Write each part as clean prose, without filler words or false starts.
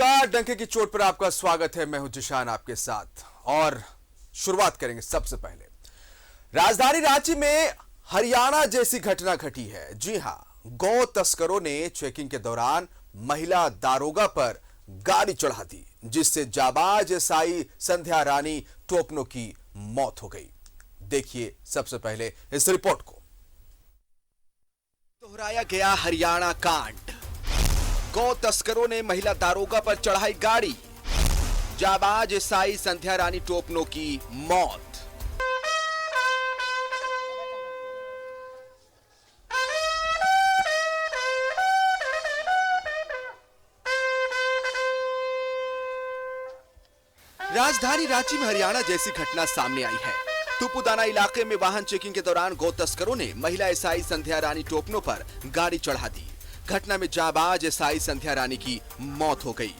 नमस्कार, डंके की चोट पर आपका स्वागत है। मैं हूं जिशान आपके साथ और शुरुआत करेंगे सबसे पहले राजधानी रांची में हरियाणा जैसी घटना घटी है। जी हां, गौ तस्करों ने चेकिंग के दौरान महिला दारोगा पर गाड़ी चढ़ा दी, जिससे जाबाज एसआई संध्या रानी टोपनो की मौत हो गई। देखिए सबसे पहले इस रिपोर्ट को। दोहराया गया हरियाणा कांड। गौ तस्करों ने महिला दारोगा पर चढ़ाई गाड़ी, जाबाज एसआई संध्या रानी टोपनो की मौत। राजधानी रांची में हरियाणा जैसी घटना सामने आई है। तुपुदाना इलाके में वाहन चेकिंग के दौरान गौ तस्करों ने महिला एसआई संध्या रानी टोपनो पर गाड़ी चढ़ा दी। घटना में जाबाज एसआई संध्या रानी की मौत हो गई।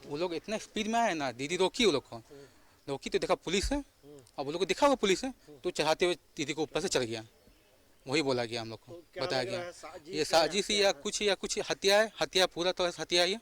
वो लोग इतना स्पीड में आए ना, दीदी रोकी, वो लोग को रोकी तो देखा पुलिस है, अब वो लोग को दिखा वो पुलिस है तो चढ़ाते हुए दीदी को ऊपर से चढ़ गया। वही बोला गया, हम लोग को बताया गया ये साजिश या कुछ हत्या है, हत्या पूरा तो हत्या है।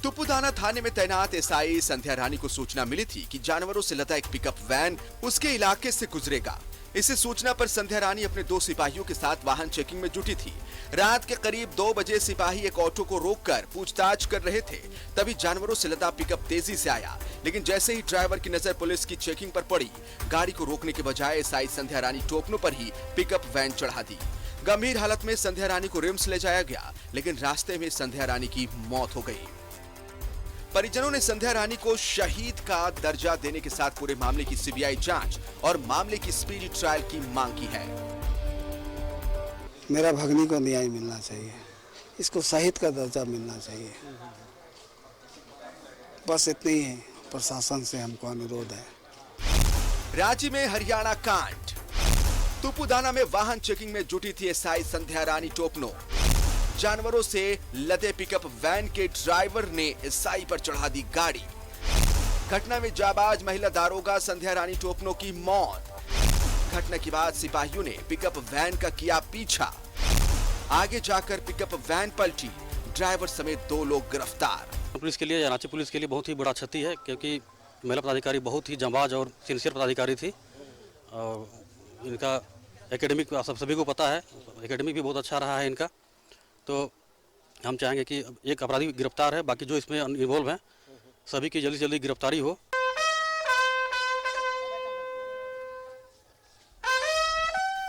तुपुदाना थाने में तैनात एसआई संध्या रानी को सूचना मिली थी कि जानवरों से लदा एक पिकअप वैन उसके इलाके से गुजरेगा। इसी सूचना पर संध्या रानी अपने 2 सिपाहियों के साथ वाहन चेकिंग में जुटी थी। रात के करीब 2 बजे सिपाही एक ऑटो को रोककर पूछताछ कर रहे थे, तभी जानवरों से लदा पिकअप तेजी से आया। लेकिन जैसे ही ड्राइवर की नजर पुलिस की चेकिंग पर पड़ी, गाड़ी को रोकने के बजाय एसआई संध्या रानी टोपनो पर ही पिकअप वैन चढ़ा दी। गंभीर हालत में संध्या रानी को रिम्स ले जाया गया, लेकिन रास्ते में संध्या रानी की मौत हो गई। परिजनों ने संध्या रानी को शहीद का दर्जा देने के साथ पूरे मामले की सीबीआई जांच और मामले की स्पीडी ट्रायल की मांग की है। मेरा भगनी को न्याय मिलना चाहिए, इसको शहीद का दर्जा मिलना चाहिए, बस इतनी ही प्रशासन से हमको अनुरोध है। रांची में हरियाणा कांड। तुपुदाना में वाहन चेकिंग में जुटी थी एसआई संध्या रानी टोपनो। जानवरों से लदे पिकअप वैन के ड्राइवर ने एसआई पर चढ़ा दी गाड़ी। घटना में जाबाज महिला दारोगा संध्या रानी टोपनो की मौत। घटना के बाद सिपाहियों ने पिकअप वैन का किया पीछा। आगे जाकर पिकअप वैन पलटी, ड्राइवर समेत 2 लोग गिरफ्तार। पुलिस के लिए, रांची पुलिस के लिए बहुत ही बड़ा क्षति है, क्योंकि महिला पदाधिकारी बहुत ही जांबाज और सिंसियर पदाधिकारी थी। और इनका एकेडमिक सब सभी को पता है, एकेडमिक भी बहुत अच्छा रहा है इनका। तो हम चाहेंगे कि एक अपराधी गिरफ्तार है, बाकी जो इसमें इन्वॉल्व हैं सभी की जल्दी से जल्दी गिरफ्तारी हो।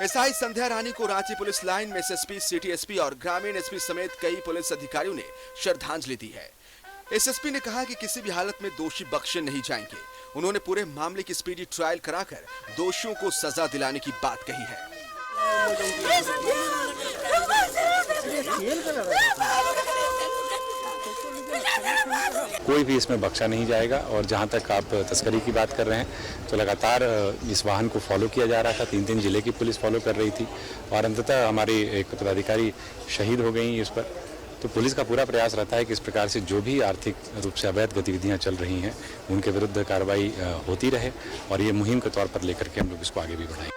एसआई संध्या रानी को रांची पुलिस लाइन में एसएसपी, सिटी एसपी और ग्रामीण एसपी समेत कई पुलिस अधिकारियों ने श्रद्धांजलि दी है। एसएसपी ने कहा कि किसी भी हालत में दोषी बख्शे नहीं जाएंगे। उन्होंने पूरे मामले की स्पीडी ट्रायल कराकर दोषियों को सजा दिलाने की बात कही है। कोई भी इसमें बख्शा नहीं जाएगा। और जहां तक आप तस्करी की बात कर रहे हैं, तो लगातार इस वाहन को फॉलो किया जा रहा था। 3 जिले की पुलिस फॉलो कर रही थी और अंततः हमारी एक पदाधिकारी शहीद हो गई इस पर। तो पुलिस का पूरा प्रयास रहता है कि इस प्रकार से जो भी आर्थिक रूप से अवैध गतिविधियां चल रही हैं उनके विरुद्ध कार्रवाई होती रहे, और ये मुहिम के तौर पर लेकर के हम लोग इसको आगे भी बढ़ाएं।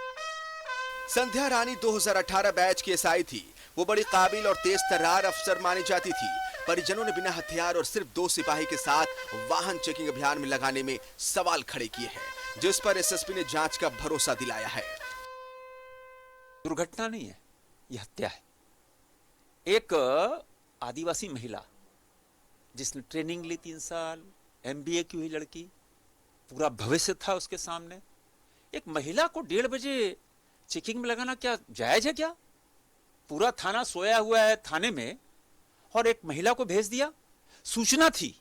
संध्या रानी 2018 बैच की एसआई थी। वो बड़ी काबिल और तेज तर्रार अफसर मानी जाती थी। परिजनों ने बिना हथियार और सिर्फ 2 सिपाही के साथ वाहन चेकिंग अभियान में लगाने में सवाल खड़े किए हैं, जिस पर एसएसपी ने जांच का भरोसा दिलाया है। दुर्घटना नहीं है, यह हत्या है। एक आदिवासी महिला जिसने ट्रेनिंग ली 3 साल, एमबीए की हुई लड़की, पूरा भविष्य था उसके सामने, एक महिला को 1:30 बजे चेकिंग में लगाना क्या जायज है? क्या पूरा थाना सोया हुआ है थाने में और एक महिला को भेज दिया? सूचना थी,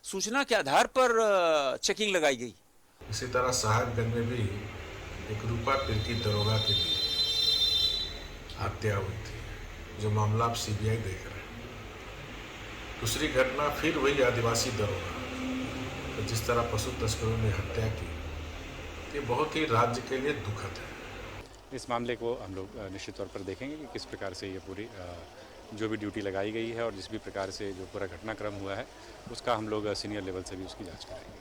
सूचना के आधार पर चेकिंग लगाई गई। इसी तरह साहबगंज में भी एक रूपा तिर्की दरोगा की भी हत्या हुई थी, जो मामला अब सीबीआई देख रहे हैं। दूसरी घटना फिर वही आदिवासी दरोगा, तो जिस तरह पशु तस्करों ने हत्या की, ये बहुत ही राज्य के लिए दुखद है। इस मामले को हम लोग निश्चित तौर पर देखेंगे कि किस प्रकार से ये पूरी जो भी ड्यूटी लगाई गई है और जिस भी प्रकार से जो पूरा घटनाक्रम हुआ है उसका हम लोग सीनियर लेवल से भी उसकी जांच करेंगे।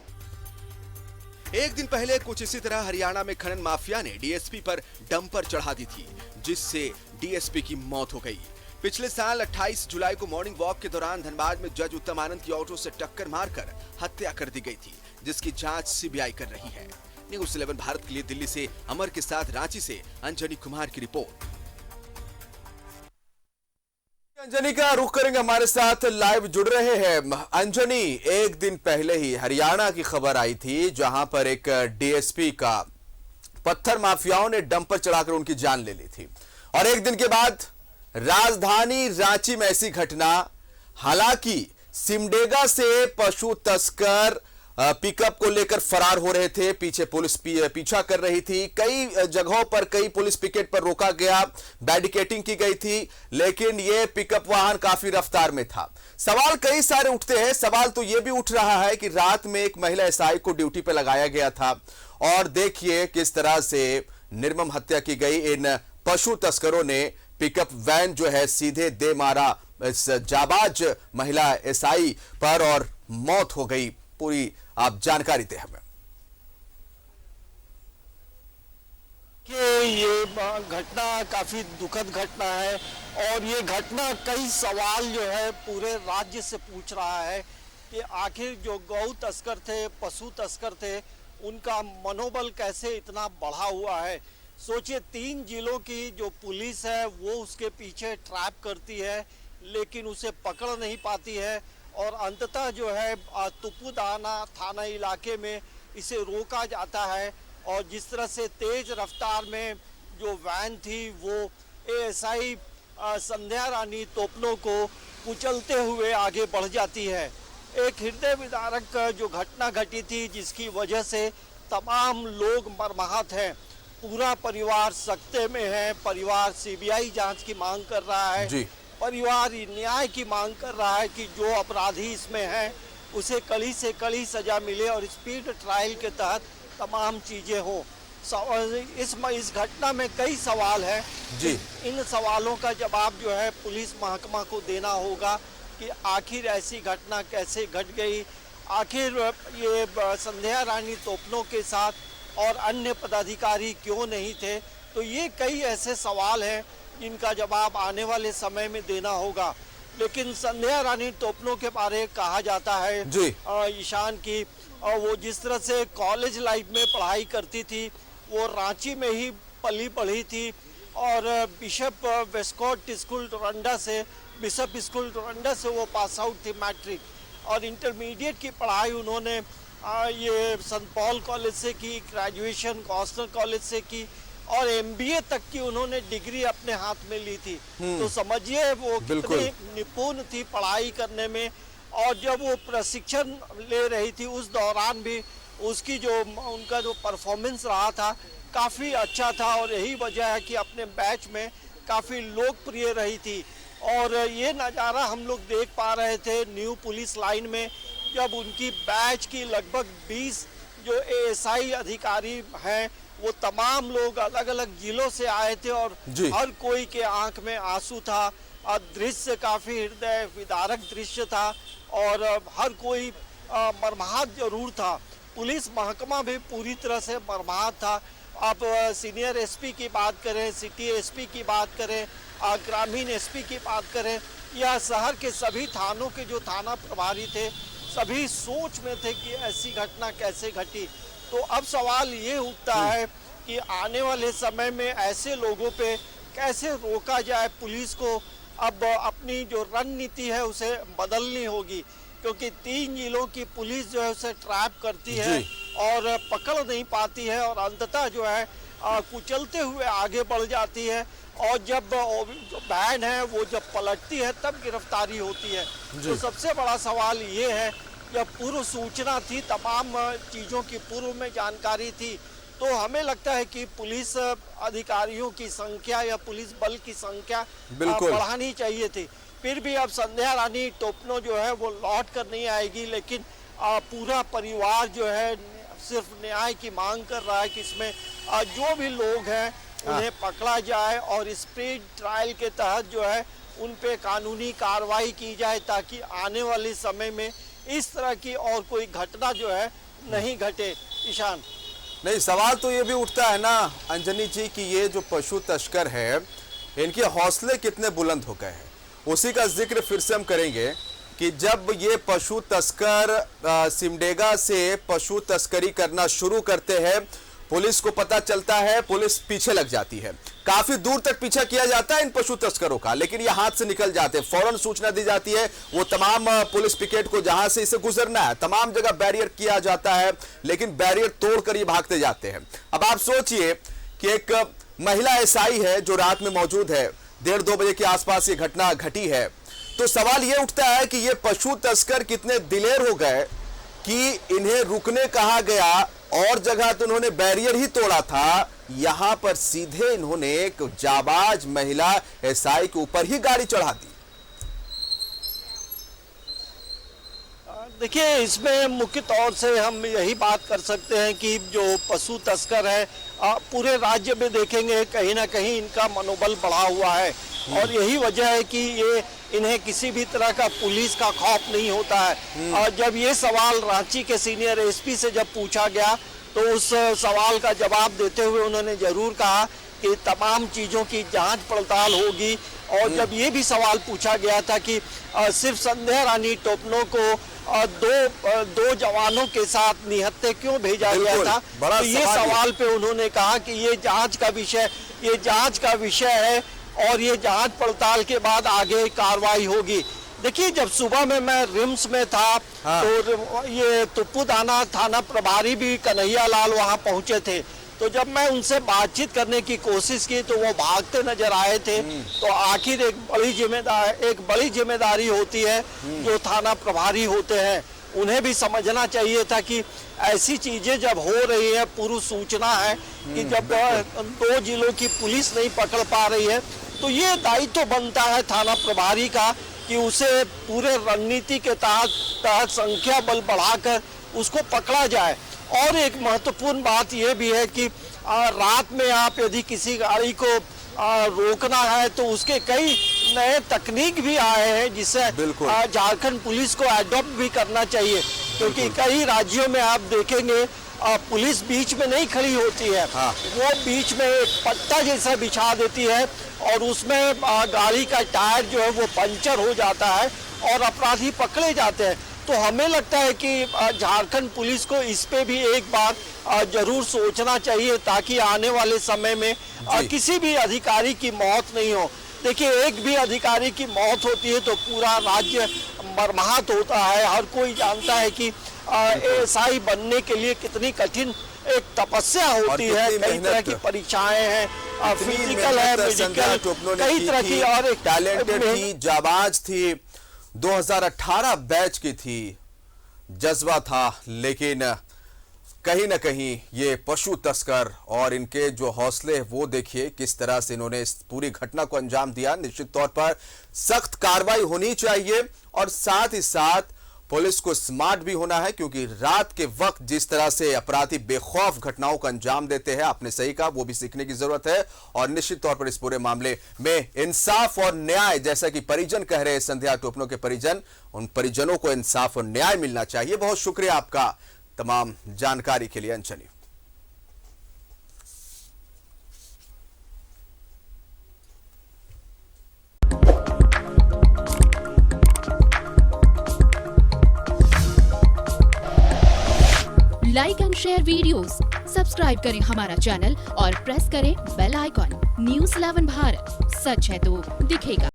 एक दिन पहले कुछ इसी तरह हरियाणा में खनन माफिया ने डीएसपी पर डंपर चढ़ा दी थी, जिससे डीएसपी की मौत हो गई। पिछले साल 28 जुलाई को मॉर्निंग वॉक के दौरान धनबाद में जज उत्तम आनंद की ऑटो से टक्कर मारकर हत्या कर दी गई थी, जिसकी जांच सीबीआई कर रही है। न्यूज़ 11 भारत के लिए दिल्ली से अमर के साथ रांची से अंजनी कुमार की रिपोर्ट। अंजनी का रुख करेंगे, हमारे साथ लाइव जुड़ रहे हैं अंजनी। एक दिन पहले ही हरियाणा की खबर आई थी, जहां पर एक डीएसपी का पत्थर माफियाओं ने डंपर चढ़ाकर उनकी जान ले ली थी, और एक दिन के बाद राजधानी रांची में ऐसी घटना। हालांकि सिमडेगा से पशु तस्कर पिकअप को लेकर फरार हो रहे थे, पीछे पुलिस पीछा कर रही थी। कई जगहों पर कई पुलिस पिकेट पर रोका गया, बैरिकेडिंग की गई थी, लेकिन यह पिकअप वाहन काफी रफ्तार में था। सवाल कई सारे उठते हैं। सवाल तो यह भी उठ रहा है कि रात में एक महिला एसआई को ड्यूटी पे लगाया गया था, और देखिए किस तरह से निर्मम हत्या की गई। इन पशु तस्करों ने पिकअप वैन जो है सीधे दे मारा इस जाबाज महिला एसआई पर, और मौत हो गई। पूरी आप जानकारी दें हमें कि ये घटना काफी दुखद घटना है, और ये घटना कई सवाल जो है पूरे राज्य से पूछ रहा है कि आखिर जो गौ तस्कर थे, पशु तस्कर थे, उनका मनोबल कैसे इतना बढ़ा हुआ है। सोचिए 3 जिलों की जो पुलिस है वो उसके पीछे ट्रैप करती है, लेकिन उसे पकड़ नहीं पाती है, और अंततः जो है तुपुदाना थाना इलाके में इसे रोका जाता है। और जिस तरह से तेज रफ्तार में जो वैन थी वो एएसआई संध्या रानी तोपनो को कुचलते हुए आगे बढ़ जाती है। एक हृदय विदारक जो घटना घटी थी, जिसकी वजह से तमाम लोग मर्माहत हैं। पूरा परिवार सकते में है। परिवार सीबीआई जांच की मांग कर रहा है जी। परिवार न्याय की मांग कर रहा है कि जो अपराधी इसमें है उसे कड़ी से कड़ी सजा मिले, और स्पीड ट्रायल के तहत तमाम चीजें हों। इस घटना में कई सवाल हैं जी। इन सवालों का जवाब जो है पुलिस महकमा को देना होगा कि आखिर ऐसी घटना कैसे घट गई, आखिर ये संध्या रानी तोपनो के साथ और अन्य पदाधिकारी क्यों नहीं थे। तो ये कई ऐसे सवाल हैं जिनका जवाब आने वाले समय में देना होगा। लेकिन संध्या रानी तोपनो के बारे कहा जाता है जी। ईशान की वो जिस तरह से कॉलेज लाइफ में पढ़ाई करती थी, वो रांची में ही पली बढ़ी थी, और बिशप वेस्टकोट स्कूल डोरंडा से वो पास आउट थी मैट्रिक, और इंटरमीडिएट की पढ़ाई उन्होंने ये सेंट पॉल कॉलेज से की, ग्रेजुएशन कॉस्टर कॉलेज से की, और एमबीए तक की उन्होंने डिग्री अपने हाथ में ली थी। तो समझिए वो कितनी निपुण थी पढ़ाई करने में। और जब वो प्रशिक्षण ले रही थी उस दौरान भी उसकी जो उनका जो परफॉर्मेंस रहा था काफ़ी अच्छा था, और यही वजह है कि अपने बैच में काफ़ी लोकप्रिय रही थी। और ये नज़ारा हम लोग देख पा रहे थे न्यू पुलिस लाइन में, जब उनकी बैच की लगभग 20 जो एएसआई अधिकारी हैं वो तमाम लोग अलग अलग जिलों से आए थे, और हर कोई के आंख में आंसू था। और दृश्य काफी हृदय विदारक दृश्य था, और हर कोई मर्माहत जरूर था। पुलिस महकमा भी पूरी तरह से मर्माहत था। आप सीनियर एसपी की बात करें, सिटी एसपी की बात करें, ग्रामीण एसपी की बात करें, या शहर के सभी थानों के जो थाना प्रभारी थे, सभी सोच में थे कि ऐसी घटना कैसे घटी। तो अब सवाल ये उठता है कि आने वाले समय में ऐसे लोगों पे कैसे रोका जाए। पुलिस को अब अपनी जो रणनीति है उसे बदलनी होगी, क्योंकि 3 जिलों की पुलिस जो है उसे ट्रैप करती है और पकड़ नहीं पाती है, और अंततः जो है कुचलते हुए आगे बढ़ जाती है। और जब जो वैन है वो जब पलटती है तब गिरफ्तारी होती है। तो सबसे बड़ा सवाल ये है, जब पूर्व सूचना थी, तमाम चीज़ों की पूर्व में जानकारी थी, तो हमें लगता है कि पुलिस अधिकारियों की संख्या या पुलिस बल की संख्या बढ़ानी चाहिए थी। फिर भी अब संध्या रानी तोपनो जो है वो लौट कर नहीं आएगी, लेकिन पूरा परिवार जो है सिर्फ न्याय की मांग कर रहा है कि इसमें जो भी लोग हैं उन्हें पकड़ा जाए, और स्पीड ट्रायल के तहत जो है उन पे कानूनी कार्रवाई की जाए, ताकि आने वाले समय में इस तरह की और कोई घटना जो है नहीं घटे। ईशान। नहीं, सवाल तो ये भी उठता है ना अंजनी जी कि ये जो पशु तस्कर है इनके हौसले कितने बुलंद हो गए हैं। उसी का जिक्र फिर से हम करेंगे कि जब ये पशु तस्कर सिमडेगा से पशु तस्करी करना शुरू करते हैं, पुलिस को पता चलता है, पुलिस पीछे लग जाती है। काफी दूर तक पीछा किया जाता है इन पशु तस्करों का, लेकिन ये हाथ से निकल जाते हैं। फौरन सूचना दी जाती है, वो तमाम पुलिस पिकेट को जहां से इसे गुजरना है तमाम जगह बैरियर किया जाता है, लेकिन बैरियर तोड़कर ये भागते जाते हैं। अब आप सोचिए कि एक महिला एसआई है जो रात में मौजूद है, 1:30-2 बजे के आसपास ये घटना घटी है। तो सवाल ये उठता है कि ये पशु तस्कर कितने दिलेर हो गए कि इन्हें रुकने कहा गया और जगह तो उन्होंने बैरियर ही तोड़ा था, यहां पर सीधे इन्होंने एक जाबाज महिला एसआई के ऊपर ही गाड़ी चढ़ा दी। देखिए, इसमें मुख्य तौर से हम यही बात कर सकते हैं कि जो पशु तस्कर है पूरे राज्य में देखेंगे कहीं ना कहीं इनका मनोबल बढ़ा हुआ है, और यही वजह है कि ये इन्हें किसी भी तरह का पुलिस का खौफ नहीं होता है। और जब ये सवाल रांची के सीनियर एसपी से जब पूछा गया तो उस सवाल का जवाब देते हुए उन्होंने जरूर कहा कि तमाम चीज़ों की जांच पड़ताल होगी। और जब ये भी सवाल पूछा गया था कि सिर्फ संध्या रानी टोपनो को दो जवानों के साथ निहत्थे क्यों भेजा गया था, तो ये सवाल पे उन्होंने कहा कि ये जांच का विषय है और ये जांच पड़ताल के बाद आगे कार्रवाई होगी। देखिए, जब सुबह में मैं रिम्स में था तो ये तुपुदाना थाना प्रभारी भी कन्हैया लाल वहाँ पहुँचे थे। तो जब मैं उनसे बातचीत करने की कोशिश की तो वो भागते नजर आए थे। तो आखिर एक बड़ी जिम्मेदारी होती है जो थाना प्रभारी होते हैं, उन्हें भी समझना चाहिए था कि ऐसी चीजें जब हो रही है, पूर्व सूचना है कि जब 2 जिलों की पुलिस नहीं पकड़ पा रही है तो ये दायित्व बनता है थाना प्रभारी का कि उसे पूरे रणनीति के तहत संख्या बल बढ़ाकर उसको पकड़ा जाए। और एक महत्वपूर्ण बात यह भी है कि रात में आप यदि किसी गाड़ी को रोकना है तो उसके कई नए तकनीक भी आए हैं जिससे झारखंड पुलिस को अडॉप्ट भी करना चाहिए, क्योंकि कई राज्यों में आप देखेंगे पुलिस बीच में नहीं खड़ी होती है। वो बीच में एक पट्टा जैसा बिछा देती है और उसमें गाड़ी का टायर जो है वो पंचर हो जाता है और अपराधी पकड़े जाते हैं। तो हमें लगता है कि झारखंड पुलिस को इस पे भी एक बार जरूर सोचना चाहिए ताकि आने वाले समय में किसी भी अधिकारी की मौत नहीं हो। देखिए, एक भी अधिकारी की मौत होती है तो पूरा राज्य मर्माहत होता है। हर कोई जानता है कि एएसआई बनने के लिए कितनी कठिन एक तपस्या होती है, कई तरह की परीक्षाएं हैं, फिजिकल है, मेडिकल, कई तरह की, और एक टैलेंटेड थी, जाबाज थी, 2018 बैच की थी, जज्बा था, लेकिन कहीं ना कहीं ये पशु तस्कर और इनके जो हौसले वो देखिए किस तरह से इन्होंने इस पूरी घटना को अंजाम दिया। निश्चित तौर पर सख्त कार्रवाई होनी चाहिए और साथ ही साथ पुलिस को स्मार्ट भी होना है, क्योंकि रात के वक्त जिस तरह से अपराधी बेखौफ घटनाओं का अंजाम देते हैं, आपने सही कहा, वो भी सीखने की जरूरत है। और निश्चित तौर पर इस पूरे मामले में इंसाफ और न्याय, जैसा कि परिजन कह रहे हैं, संध्या टोपनो के परिजन, उन परिजनों को इंसाफ और न्याय मिलना चाहिए। बहुत शुक्रिया आपका तमाम जानकारी के लिए Anjani. Like and share videos, subscribe करें हमारा चैनल और प्रेस करें बेल आइकॉन। न्यूज़ 11 भारत, सच है तो दिखेगा।